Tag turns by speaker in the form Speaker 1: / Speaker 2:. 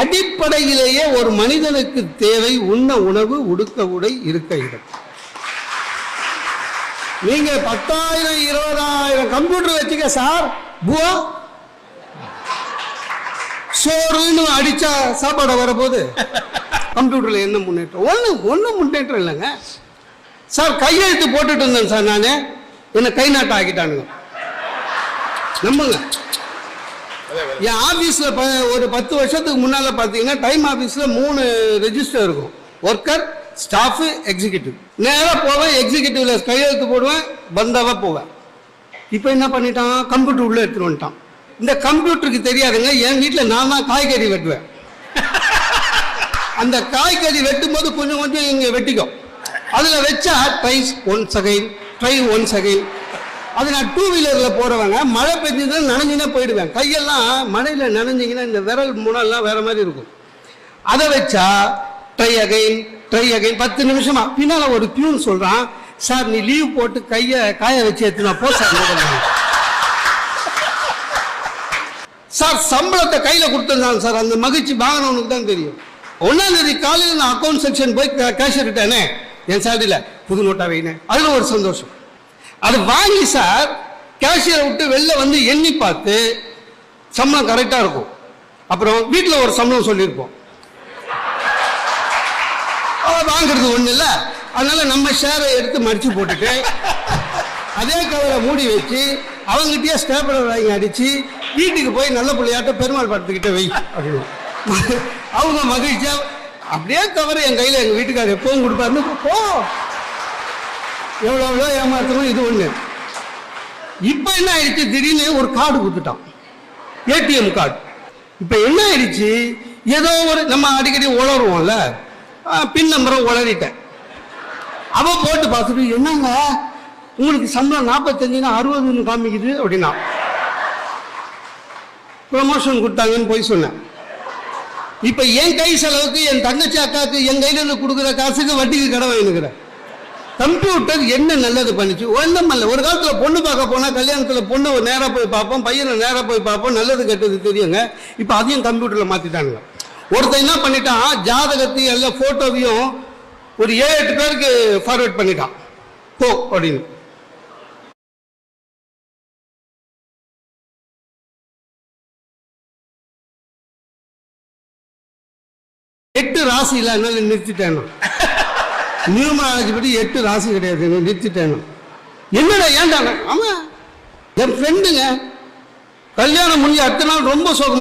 Speaker 1: அடிப்படையிலேயே ஒரு மனிதனுக்கு தேவை உண்ண உணவு, உடுக்க உடை, இருக்க இடம். நீங்க 10,000 20,000 கம்ப்யூட்டர் வச்சுக்க சார், புவா சோறுன்னு அடிச்சா சாப்பாடு வரப்போது. கம்ப்யூட்டர்ல என்ன முன்னேற்றம்? ஒன்றும் முன்னேற்றம் இல்லைங்க சார். கையெழுத்து போட்டுட்டு இருந்தேன் சார், நான் என்ன கை நாட்டம் ஆக்கிட்டானுங்க. நம்புங்க, என் ஆபீஸ்ல ஒரு 10 வருஷத்துக்கு முன்னால பாத்தீங்கன்னா டைம் ஆபீஸ்ல 3 ரெஜிஸ்டர் இருக்கும். Worker, staff, executive. நேராக போவேன், எக்ஸிகியூட்டிவ்ல கையெழுத்து போடுவேன், பந்தாவா போவேன். இப்போ என்ன பண்ணிட்டான், கம்ப்யூட்டர் உள்ள எடுத்துட்டு வந்துட்டான். இந்த கம்ப்யூட்டருக்கு தெரியாதுங்க, என் வீட்டில் நான் தான் காய்கறி வெட்டுவேன். அந்த காய்கறி வெட்டும் போது கொஞ்சம் கொஞ்சம் இங்கே வெட்டிக்கும். அதில் வச்சா tries once again, try once again. அது நான் 2 வீலரில் போகிறவங்க, மழை பெஞ்சதுன்னு நனைஞ்சினா போயிடுவேன். கையெல்லாம் மழையில் நனைஞ்சிங்கன்னா இந்த விரல் முனெல்லாம் வேற மாதிரி இருக்கும். அதை வச்சா ட்ரை அகைன், ட்ரை அகைன். 10 நிமிஷமா பின்னால் ஒரு பியூன் சொல்கிறான், சார் நீ லீவ் போட்டு கையை காய வச்சு எடுத்துனா போ சார். சார் சம்பளத்தை கையில் கொடுத்துருந்தாங்க சார், அந்த மகிழ்ச்சி வாங்கினவனுக்கு தான் தெரியும். 1ஆம் தேதி காலையில் நான் அக்கௌண்ட் செக்ஷன் போய் கேஷ் விட்டேனே, என் சேலரியில் புது நோட்டா வைனேன், அதில் ஒரு சந்தோஷம். அது வாங்கி சார் கேஷியரை விட்டு வெளில வந்து எண்ணி பார்த்து சம்பளம் கரெக்டாக இருக்கும். அப்புறம் வீட்டில் ஒரு சம்பளம் சொல்லியிருப்போம், வாங்குறது ஒன்றும் இல்லை. அதனால நம்ம ஷேரை எடுத்து மடிச்சு போட்டுட்டு அதே கவரை மூடி வச்சு அவங்ககிட்டயே ஸ்டேப்லர் வாங்கி அடிச்சு வீட்டுக்கு போய் நல்ல பிள்ளையாட்ட பெருமாள் படத்துக்கிட்ட வை அப்படின்னு அவங்க மகிழ்ச்சியா அப்படியே கவரை என் கையில் எங்கள் வீட்டுக்காரர் எப்பவும் கொடுப்பாருன்னு போ. எவ்வளோ ஏமாத்தணும், இது ஒன்று. இப்போ என்ன ஆயிடுச்சு, திடீர்னு ஒரு கார்டு கொடுத்துட்டான், ஏடிஎம் கார்டு. இப்போ என்ன ஆயிடுச்சு, ஏதோ ஒரு நம்ம அடிக்கடி உளருவோம்ல, பின் நம்பரை உளறிட்டேன். அவ போட்டு பார்த்துட்டு, என்னங்க உங்களுக்கு சம்பளம் 45ன்னா 60ன்னு காமிக்குது அப்படின்னா, ப்ரமோஷன் கொடுத்தாங்கன்னு போய் சொன்னேன். இப்போ என் கை செலவுக்கு என் தங்கச்சி அக்காவுக்கு என் கையில இருந்து கொடுக்குற காசுக்கு வட்டிக்கு கடை வாங்கினுக்கிறேன். கம்ப்யூட்டர் என்ன நல்லது பண்ணிச்சு? ஒன்றும் இல்லை. ஒரு காலத்தில் பொண்ணு பார்க்க போனால் கல்யாணத்தில் பொண்ணு நேராக போய் பார்ப்போம், பையனை நேராக போய் பார்ப்போம், நல்லது கெட்டது தெரியுங்க. இப்போ அதையும் கம்ப்யூட்டரில் மாற்றிட்டானுங்க. ஒருத்தன் என்ன பண்ணிட்டான், ஜாதகத்தையும் எல்லாம் ஃபோட்டோவையும் ஒரு 7-8 பேருக்கு ஃபார்வேர்ட் பண்ணிட்டான், போ அப்படின்னு. எட்டு ராசி இல்லை, அதனால நிறுத்திட்டேன். நியூமராலஜி படி 8 ராசி கிடையாது, நிறுத்திட்டேன். என்னடா ஏன்டா? ஆமா, என் ஃப்ரெண்டுங்க கல்யாணம் முடிஞ்ச அடுத்த நாள் ரொம்ப சோகம்.